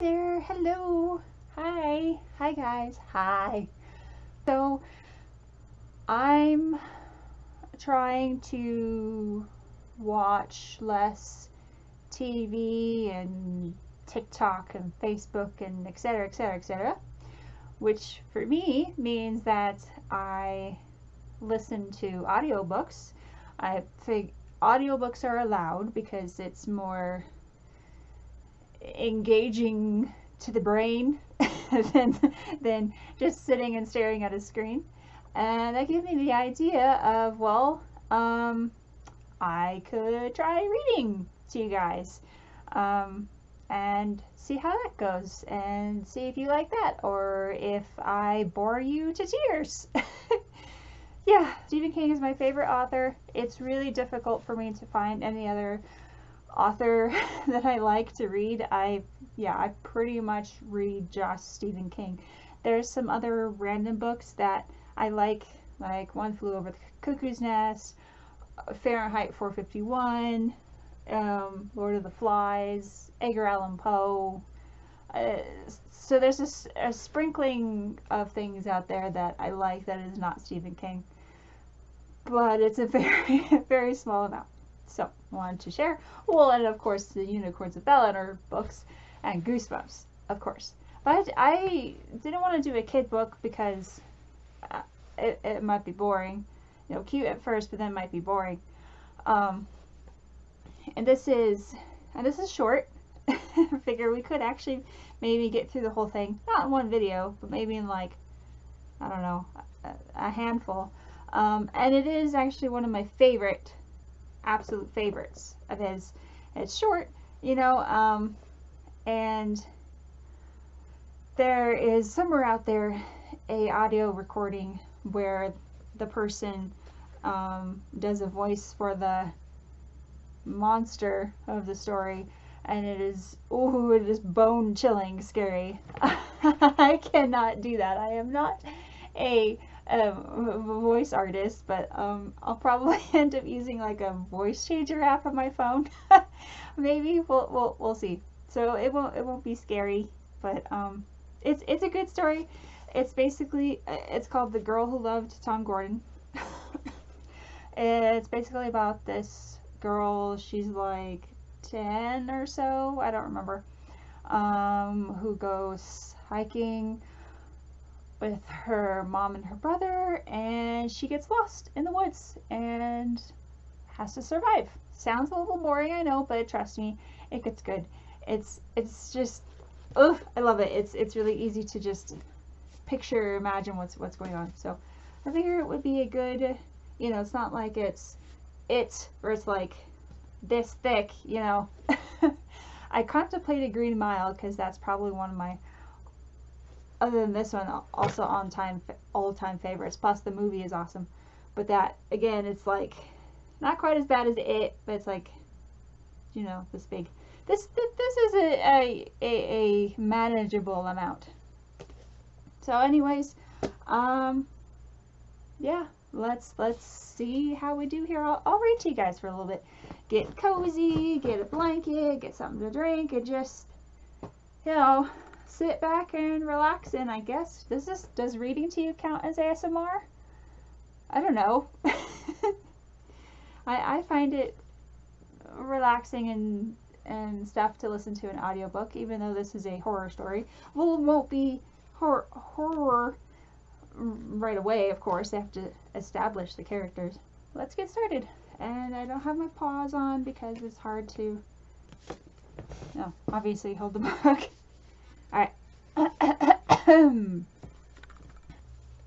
There, hello, hi guys, hi. So I'm trying to watch less TV and TikTok and Facebook and etc etc etc, which for me means that I listen to audiobooks. I think audiobooks are allowed because it's more engaging to the brain than just sitting and staring at a screen. And that gave me the idea of, well, I could try reading to you guys and see how that goes and see if you like that or if I bore you to tears. Yeah, Stephen King is my favorite author. It's really difficult for me to find any other author that I like to read. I pretty much read just Stephen King. There's some other random books that I like One Flew Over the Cuckoo's Nest, Fahrenheit 451, Lord of the Flies, Edgar Allan Poe. So there's a sprinkling of things out there that I like that is not Stephen King, but it's a very very small amount. So wanted to share. Well, and of course the Unicorns of Bellador books and Goosebumps, of course. But I didn't want to do a kid book because it might be boring. You know, cute at first, but then might be boring. Um, and this is short. I figure we could actually maybe get through the whole thing, not in one video, but maybe in like, I don't know, a handful. And it is actually one of my absolute favorites of his. It's short, you know, and there is somewhere out there a audio recording where the person does a voice for the monster of the story, and it is bone chilling scary. I cannot do that. I am not a voice artist, but I'll probably end up using like a voice changer app on my phone. Maybe we'll see. So it won't be scary, but it's a good story. It's basically it's called The Girl Who Loved Tom Gordon. It's basically about this girl. She's like 10 or so, I don't remember, who goes hiking with her mom and her brother, and she gets lost in the woods and has to survive. Sounds a little boring, I know, but trust me, it gets good. It's just, ugh, I love it. It's really easy to just imagine what's going on. So I figure it would be a good, you know, it's not like it's where it's like this thick, you know. I contemplated Green Mile because that's probably one of my, other than this one, also all-time favorites. Plus the movie is awesome. But that, again, it's like not quite as bad as it, but it's like, you know, this big. This is a manageable amount. So anyways, yeah, let's see how we do here. I'll read to you guys for a little bit. Get cozy, get a blanket, get something to drink, and just, you know, sit back and relax. And I guess does reading to you count as ASMR? I don't know. I find it relaxing and stuff to listen to an audiobook, even though this is a horror story. Well, it won't be horror right away, of course. They have to establish the characters. Let's get started. And I don't have my paws on because it's hard to, no, obviously hold the book. Alright.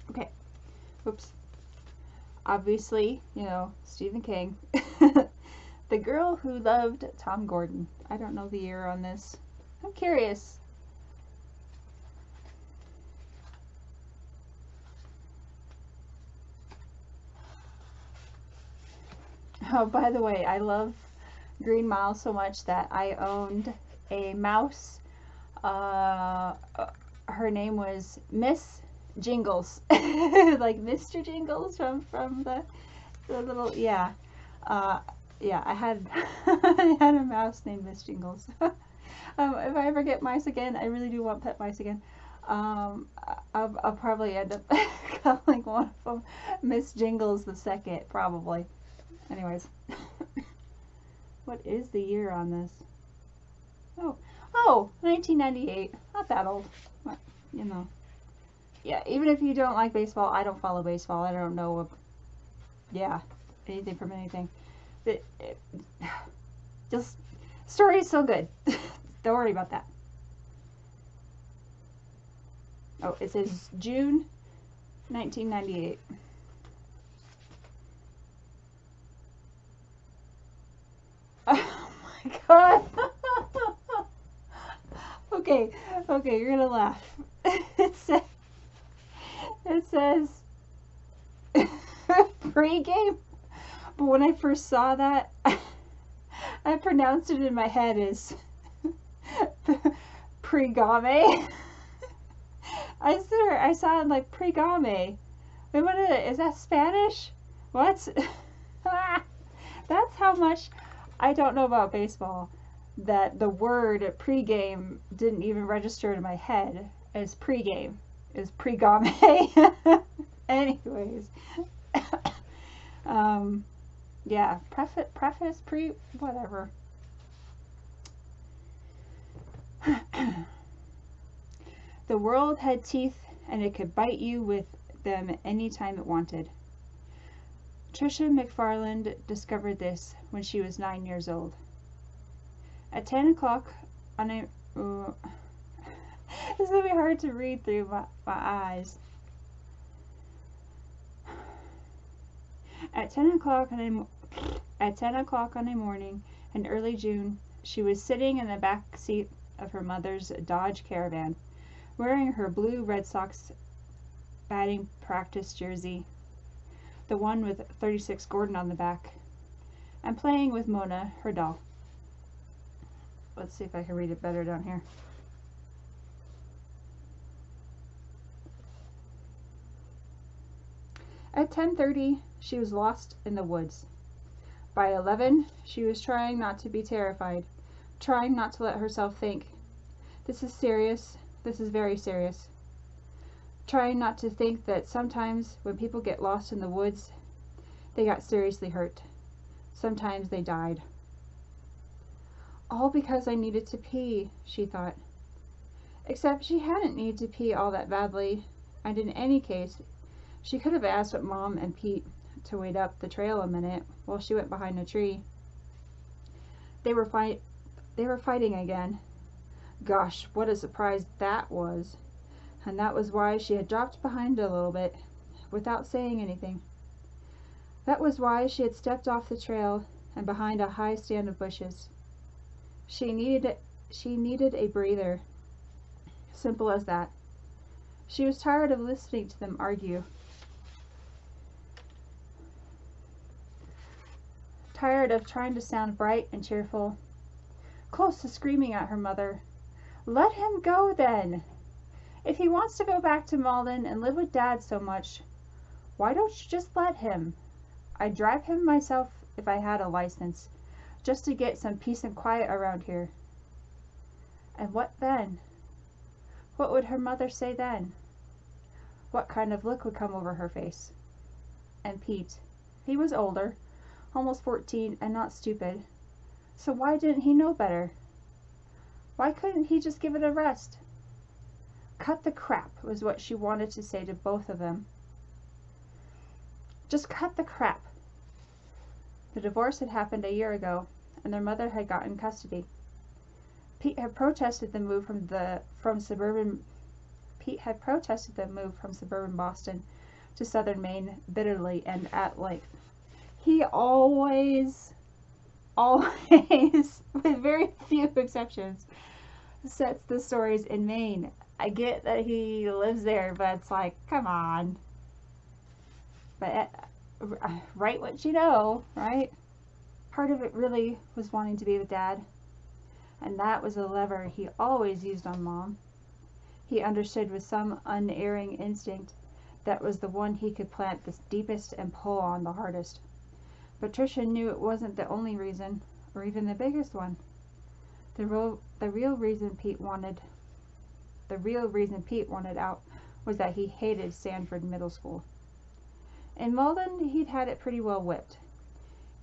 Okay. Oops. Obviously, you know, Stephen King. The Girl Who Loved Tom Gordon. I don't know the year on this. I'm curious. Oh, by the way, I love Green Mile so much that I owned a mouse. Her name was Miss Jingles. Like Mr. Jingles from the little, yeah. Yeah, I had I had a mouse named Miss Jingles. If I ever get mice again, I really do want pet mice again. I'll probably end up calling one of them Miss Jingles the Second, probably. Anyways, what is the year on this? Oh, 1998. Not that old, but, you know. Yeah, even if you don't like baseball, I don't follow baseball. I don't know, anything from anything. Just, story is so good. Don't worry about that. Oh, it says June 1998. Oh my god. Okay, you're gonna laugh. It says Pregame, but when I first saw that, I pronounced it in my head as Pregame. I swear, I saw it like Pregame. Wait, what is that Spanish? What? That's how much I don't know about baseball. That the word pregame didn't even register in my head as pregame. Is Pregame. Anyways. Yeah, preface, whatever. The world had teeth and it could bite you with them anytime it wanted. Tricia McFarland discovered this when she was 9 years old. At 10 o'clock on a... This is going to be hard to read through my eyes. At 10 o'clock on a morning in early June, she was sitting in the back seat of her mother's Dodge Caravan, wearing her blue Red Sox batting practice jersey, the one with 36 Gordon on the back, and playing with Mona, her doll. Let's see if I can read it better down here. At 10:30, she was lost in the woods. By 11, she was trying not to be terrified, trying not to let herself think, this is serious, this is very serious. Trying not to think that sometimes when people get lost in the woods, they got seriously hurt. Sometimes they died. All because I needed to pee, she thought. Except she hadn't needed to pee all that badly, and in any case, she could have asked Mom and Pete to wait up the trail a minute while she went behind a tree. They were fighting again. Gosh, what a surprise that was. And that was why she had dropped behind a little bit, without saying anything. That was why she had stepped off the trail and behind a high stand of bushes. She needed a breather. Simple as that. She was tired of listening to them argue. Tired of trying to sound bright and cheerful. Close to screaming at her mother. Let him go then! If he wants to go back to Malden and live with Dad so much, why don't you just let him? I'd drive him myself if I had a license, just to get some peace and quiet around here. And what then? What would her mother say then? What kind of look would come over her face? And Pete, he was older, almost 14 and not stupid, so why didn't he know better? Why couldn't he just give it a rest? Cut the crap was what she wanted to say to both of them. Just cut the crap. The divorce had happened a year ago, and their mother had gotten custody. Pete had protested the move from suburban Boston to southern Maine bitterly and at length. He always, with very few exceptions, sets the stories in Maine. I get that he lives there, but it's like, come on. But write what you know, right? Part of it really was wanting to be with Dad. And that was a lever he always used on Mom. He understood with some unerring instinct that was the one he could plant the deepest and pull on the hardest. But Tricia knew it wasn't the only reason, or even the biggest one. The real reason Pete wanted out was that he hated Sanford Middle School. In Malden, he'd had it pretty well whipped.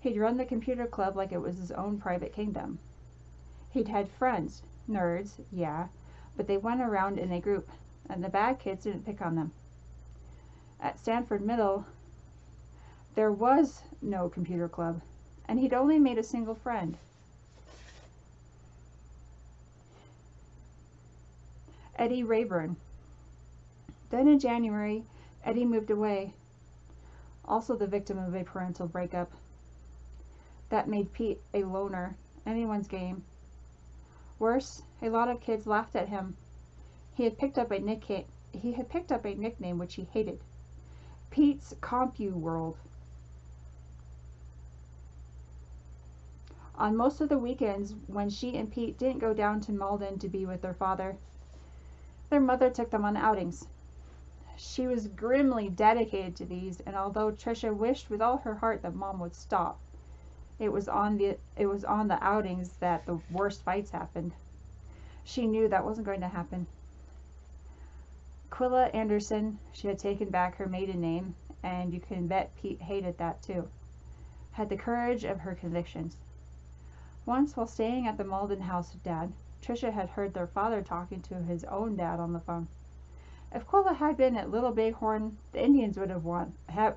He'd run the computer club like it was his own private kingdom. He'd had friends, nerds, yeah, but they went around in a group, and the bad kids didn't pick on them. At Sanford Middle, there was no computer club, and he'd only made a single friend. Eddie Rayburn. Then in January, Eddie moved away, also the victim of a parental breakup. That made Pete a loner, anyone's game. Worse, a lot of kids laughed at him. He had picked up a nickname which he hated. Pete's Compu World. On most of the weekends, when she and Pete didn't go down to Malden to be with their father, their mother took them on outings. She was grimly dedicated to these, and although Tricia wished with all her heart that Mom would stop, it was on the outings that the worst fights happened. She knew that wasn't going to happen. Quilla Anderson, she had taken back her maiden name, and you can bet Pete hated that too, had the courage of her convictions. Once, while staying at the Malden house with Dad, Tricia had heard their father talking to his own dad on the phone. If Quilla had been at Little Bighorn, the Indians would have won. If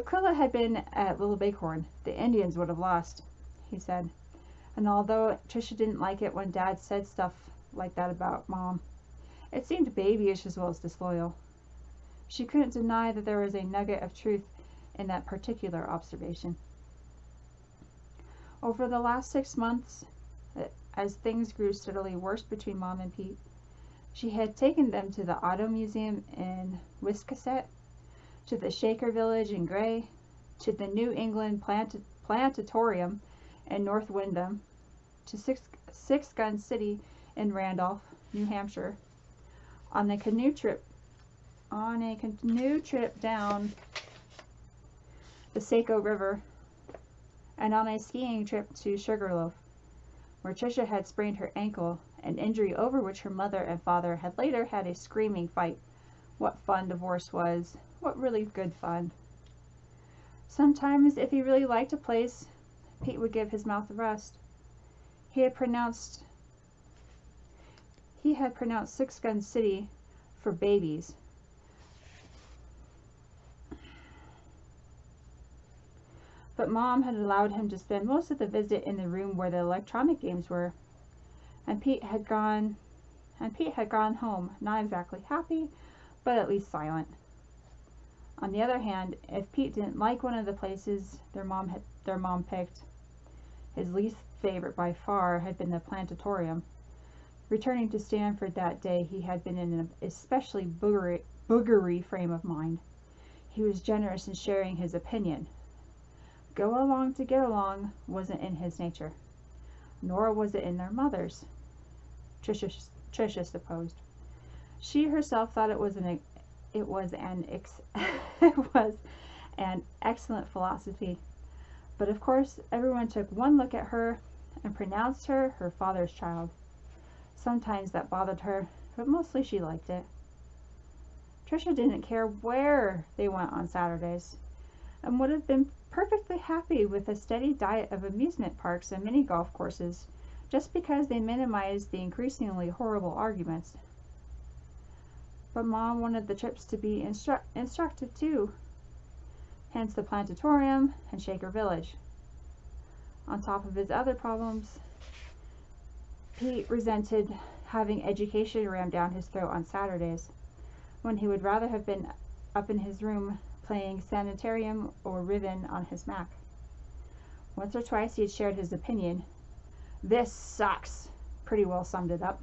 Quilla had been at Little Bighorn, the Indians would have lost, he said. And although Tricia didn't like it when Dad said stuff like that about Mom, it seemed babyish as well as disloyal. She couldn't deny that there was a nugget of truth in that particular observation. Over the last 6 months, as things grew steadily worse between Mom and Pete, she had taken them to the Auto Museum in Wiscasset, to the Shaker Village in Gray, to the New England Planetatorium in North Windham, to Six Gun City in Randolph, New Hampshire, on a canoe trip down the Saco River, and on a skiing trip to Sugarloaf, where Tricia had sprained her ankle, an injury over which her mother and father had later had a screaming fight. What fun divorce was. What really good fun. Sometimes, if he really liked a place, Pete would give his mouth a rest. He had pronounced Six Gun City for babies. But Mom had allowed him to spend most of the visit in the room where the electronic games were, and Pete had gone home, not exactly happy, but at least silent. On the other hand, if Pete didn't like one of the places their mom picked, his least favorite by far had been the planetatorium. Returning to Stanford that day, he had been in an especially boogery frame of mind. He was generous in sharing his opinion. Go along to get along wasn't in his nature, nor was it in their mother's, Tricia supposed. She herself thought it was an excellent philosophy, but of course everyone took one look at her and pronounced her her father's child. Sometimes that bothered her, but mostly she liked it. Tricia didn't care where they went on Saturdays, and would have been perfectly happy with a steady diet of amusement parks and mini golf courses, just because they minimized the increasingly horrible arguments. But Mom wanted the trips to be instructive too, hence the planetatorium and Shaker Village. On top of his other problems, Pete resented having education rammed down his throat on Saturdays, when he would rather have been up in his room playing Sanitarium or Riven on his Mac. Once or twice he had shared his opinion. "This sucks," pretty well summed it up.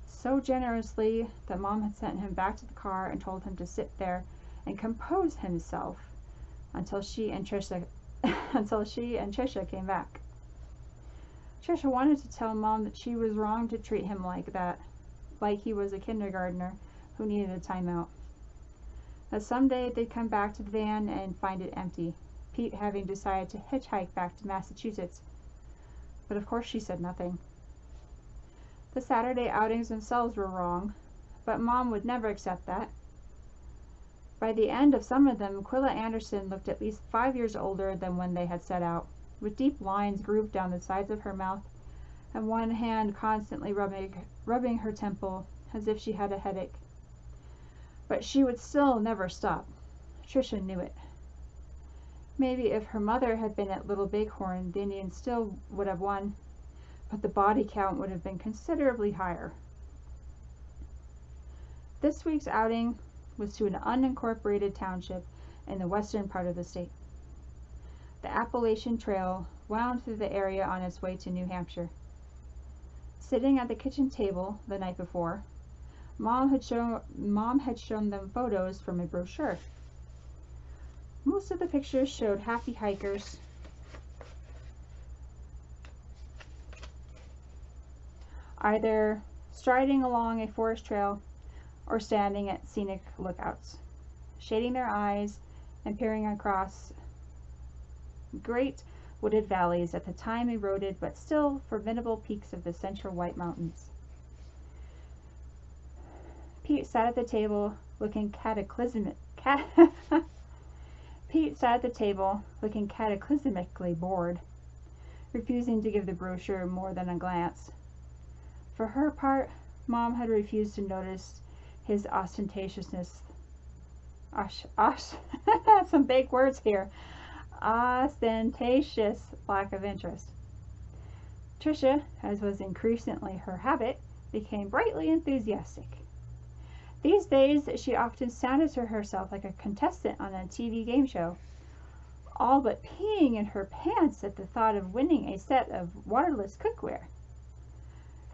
So generously that Mom had sent him back to the car and told him to sit there and compose himself until she and Tricia came back. Tricia wanted to tell Mom that she was wrong to treat him like that, like he was a kindergartner who needed a timeout. That someday they'd come back to the van and find it empty, Pete having decided to hitchhike back to Massachusetts. but of course she said nothing. The Saturday outings themselves were wrong, but Mom would never accept that. By the end of some of them, Quilla Anderson looked at least 5 years older than when they had set out, with deep lines grooved down the sides of her mouth, and one hand constantly rubbing her temple as if she had a headache. But she would still never stop. Trisha knew it. Maybe if her mother had been at Little Bighorn, the Indians still would have won, but the body count would have been considerably higher. This week's outing was to an unincorporated township in the western part of the state. The Appalachian Trail wound through the area on its way to New Hampshire. Sitting at the kitchen table the night before, Mom had shown them photos from a brochure. Most of the pictures showed happy hikers either striding along a forest trail or standing at scenic lookouts, shading their eyes and peering across great wooded valleys at the time eroded but still formidable peaks of the central White Mountains. Pete sat at the table looking cataclysmically bored, refusing to give the brochure more than a glance. For her part, Mom had refused to notice his ostentatiousness. Some big words here. Ostentatious lack of interest. Trisha, as was increasingly her habit, became brightly enthusiastic. These days, she often sounded to herself like a contestant on a TV game show, all but peeing in her pants at the thought of winning a set of waterless cookware.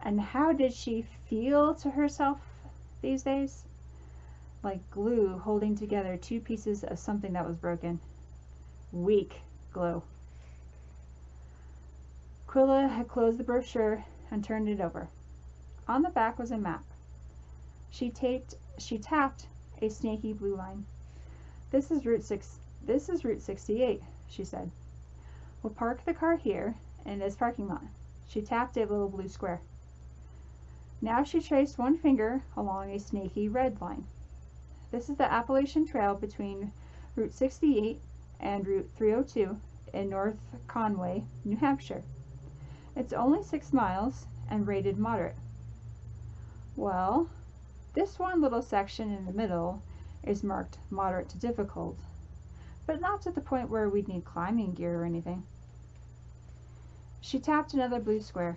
And how did she feel to herself these days? Like glue holding together two pieces of something that was broken. Weak glue. Quilla had closed the brochure and turned it over. On the back was a map. She tapped a snaky blue line. This is Route 68, she said. We'll park the car here in this parking lot. She tapped a little blue square. Now she traced one finger along a snaky red line. This is the Appalachian Trail between Route 68 and Route 302 in North Conway, New Hampshire. It's only 6 miles and rated moderate. Well, this one little section in the middle is marked moderate to difficult, but not to the point where we'd need climbing gear or anything. She tapped another blue square.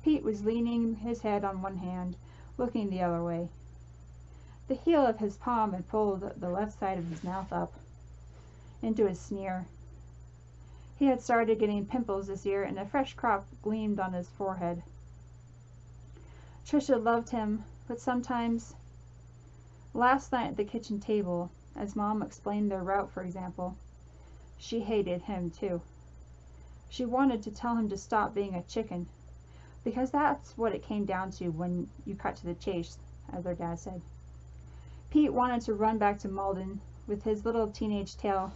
Pete was leaning his head on one hand, looking the other way. The heel of his palm had pulled the left side of his mouth up into a sneer. He had started getting pimples this year, and a fresh crop gleamed on his forehead. Trisha loved him, but sometimes, last night at the kitchen table, as Mom explained their route, for example, she hated him too. She wanted to tell him to stop being a chicken, because that's what it came down to when you cut to the chase, as their dad said. Pete wanted to run back to Malden with his little teenage tail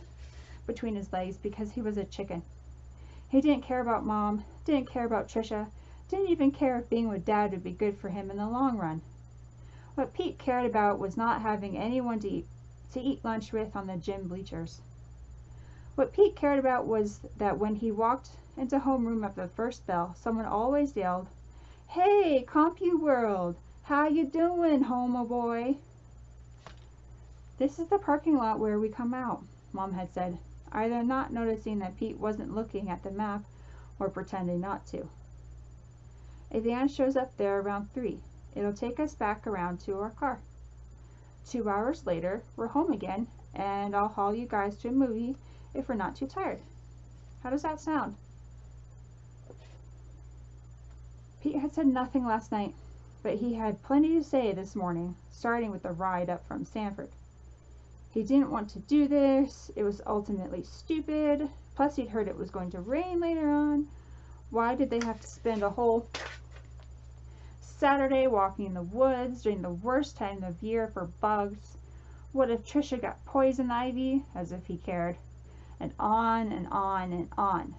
between his legs because he was a chicken. He didn't care about Mom, didn't care about Trisha, didn't even care if being with Dad would be good for him in the long run. What Pete cared about was not having anyone to eat lunch with on the gym bleachers. What Pete cared about was that when he walked into homeroom at the first bell, someone always yelled, "Hey, CompuWorld, how you doing, homo boy?" This is the parking lot where we come out, Mom had said, either not noticing that Pete wasn't looking at the map or pretending not to. A van shows up there around 3. It'll take us back around to our car. 2 hours later, we're home again, and I'll haul you guys to a movie if we're not too tired. How does that sound? Pete had said nothing last night, but he had plenty to say this morning, starting with the ride up from Stanford. He didn't want to do this. It was ultimately stupid. Plus, he'd heard it was going to rain later on. Why did they have to spend a whole Saturday walking in the woods during the worst time of year for bugs? What if Trisha got poison ivy? As if he cared. And on and on and on.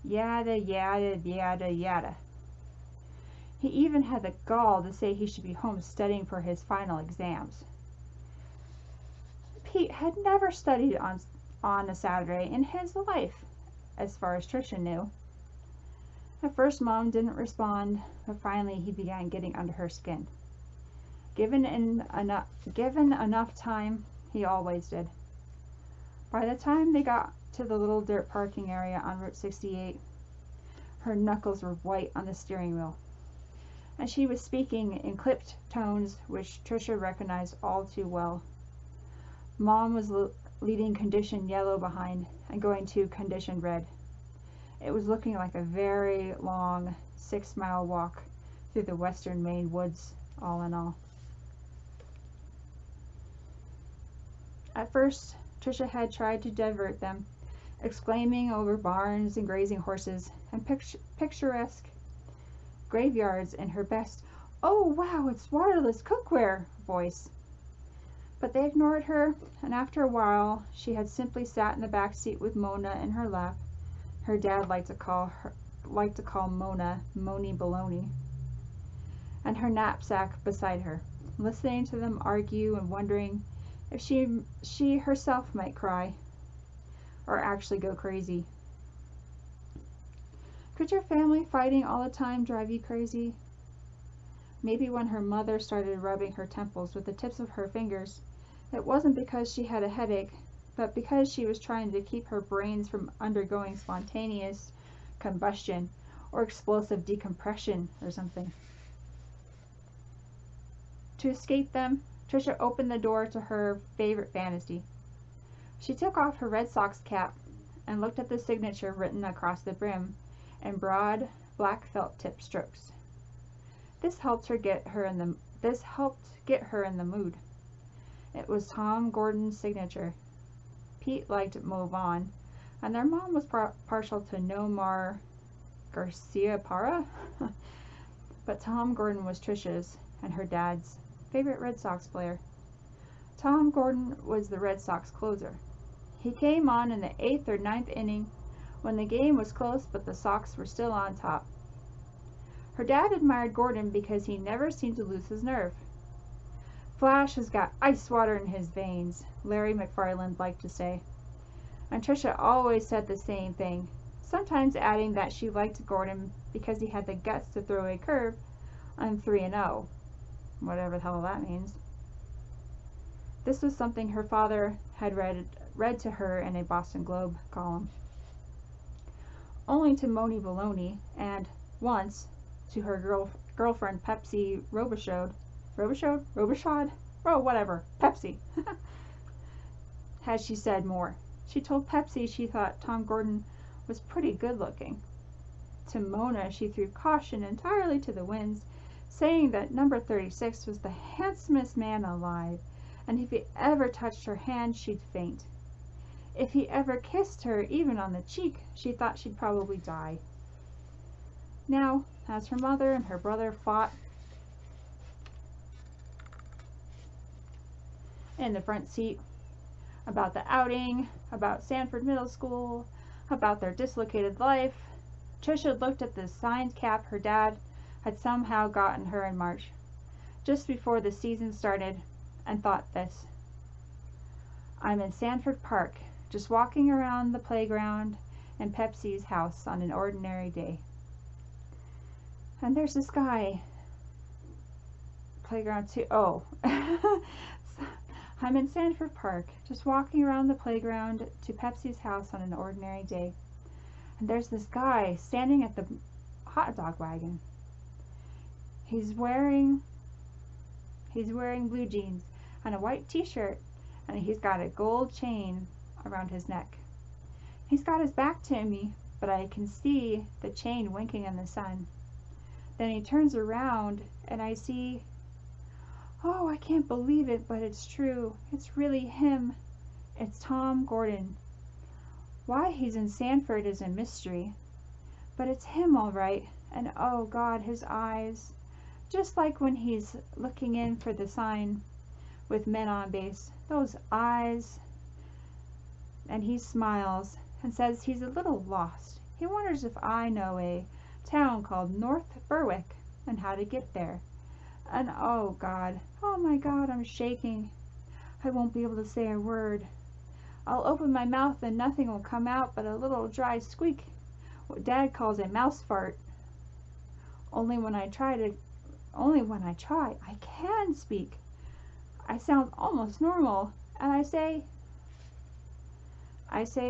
Yada, yada, yada, yada. He even had the gall to say he should be home studying for his final exams. Pete had never studied on a Saturday in his life, as far as Trisha knew. At first, Mom didn't respond, but finally he began getting under her skin. Given enough time, he always did. By the time they got to the little dirt parking area on Route 68, her knuckles were white on the steering wheel, and she was speaking in clipped tones which Trisha recognized all too well. Mom was leading condition yellow behind and going to condition red. It was looking like a very long 6-mile walk through the western Maine woods, all in all. At first, Trisha had tried to divert them, exclaiming over barns and grazing horses and picturesque graveyards in her best, "Oh wow, it's waterless cookware" voice. But they ignored her, and after a while she had simply sat in the back seat with Mona in her lap. Her dad liked to call Mona Moni Baloney, and her knapsack beside her, listening to them argue and wondering if she herself might cry or actually go crazy. Could your family fighting all the time drive you crazy? Maybe when her mother started rubbing her temples with the tips of her fingers, it wasn't because she had a headache, but because she was trying to keep her brains from undergoing spontaneous combustion or explosive decompression or something. To escape them, Trisha opened the door to her favorite fantasy. She took off her Red Sox cap and looked at the signature written across the brim in broad black felt tip strokes. This helped get her in the mood. It was Tom Gordon's signature. Pete liked Move On, and their mom was partial to Nomar Garcia Parra. But Tom Gordon was Trisha's and her dad's favorite Red Sox player. Tom Gordon was the Red Sox closer. He came on in the 8th or 9th inning when the game was close but the Sox were still on top. Her dad admired Gordon because he never seemed to lose his nerve. "Flash has got ice water in his veins," Larry McFarland liked to say. And Trisha always said the same thing, sometimes adding that she liked Gordon because he had the guts to throw a curve on 3-0, whatever the hell that means. This was something her father had read to her in a Boston Globe column. Only to Moni Baloney, and once to her girlfriend Pepsi Robichaud, oh whatever, Pepsi, had she said more. She told Pepsi she thought Tom Gordon was pretty good looking. To Mona she threw caution entirely to the winds, saying that number 36 was the handsomest man alive, and if he ever touched her hand she'd faint. If he ever kissed her, even on the cheek, she thought she'd probably die. Now, as her mother and her brother fought in the front seat about the outing, about Sanford Middle School, about their dislocated life, Trisha looked at the signed cap her dad had somehow gotten her in March, just before the season started, and thought this: "I'm in Sanford Park, just walking around the playground in Pepsi's house on an ordinary day. And there's this guy, playground too, oh, I'm in Sanford Park, just walking around the playground to Pepsi's house on an ordinary day. And there's this guy standing at the hot dog wagon. He's wearing blue jeans and a white t-shirt, and he's got a gold chain around his neck. He's got his back to me, but I can see the chain winking in the sun. Then he turns around and I see, oh, I can't believe it, but it's true. It's really him. It's Tom Gordon. Why he's in Sanford is a mystery, but it's him all right. And oh God, his eyes, just like when he's looking in for the sign with men on base, those eyes." And he smiles and says he's a little lost. He wonders if I know a town called North Berwick and how to get there. And oh God, oh my God, I'm shaking. I won't be able to say a word. I'll open my mouth and nothing will come out but a little dry squeak, what Dad calls a mouse fart. Only when I try, I can speak. I sound almost normal, and I say,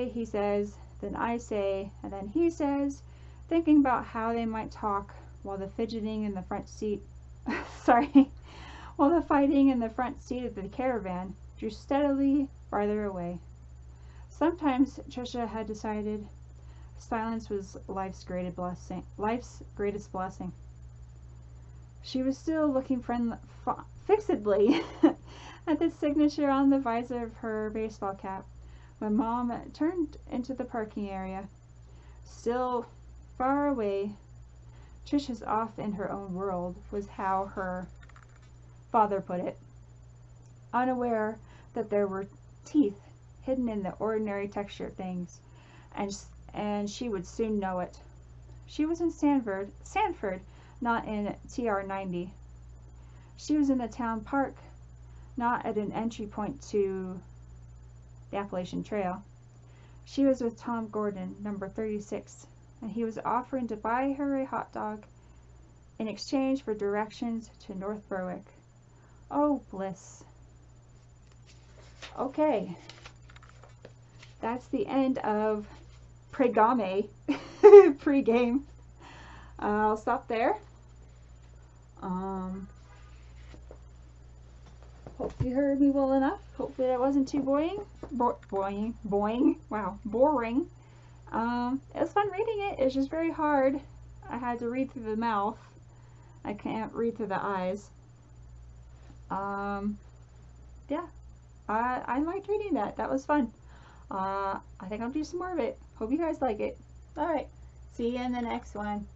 he says, then I say, and then he says, thinking about how they might talk while the fidgeting in the front seat, while the fighting in the front seat of the caravan drew steadily farther away. Sometimes Trisha had decided silence was life's greatest blessing. She was still looking fixedly at the signature on the visor of her baseball cap when Mom turned into the parking area. Still far away, Trisha's off in her own world, was how her father put it, unaware that there were teeth hidden in the ordinary texture things, and she would soon know it. She was in Sanford, not in TR90. She was in the town park, not at an entry point to the Appalachian Trail. She was with Tom Gordon, number 36, and he was offering to buy her a hot dog in exchange for directions to North Berwick. Oh, bliss. Okay. That's the end of Pregame. Pregame. I'll stop there. Hope you heard me well enough. Hopefully that wasn't too boring. Wow, boring. It was fun reading it. It's just very hard. I had to read through the mouth. I can't read through the eyes. Yeah. I liked reading that. That was fun. I think I'll do some more of it. Hope you guys like it. Alright. See you in the next one.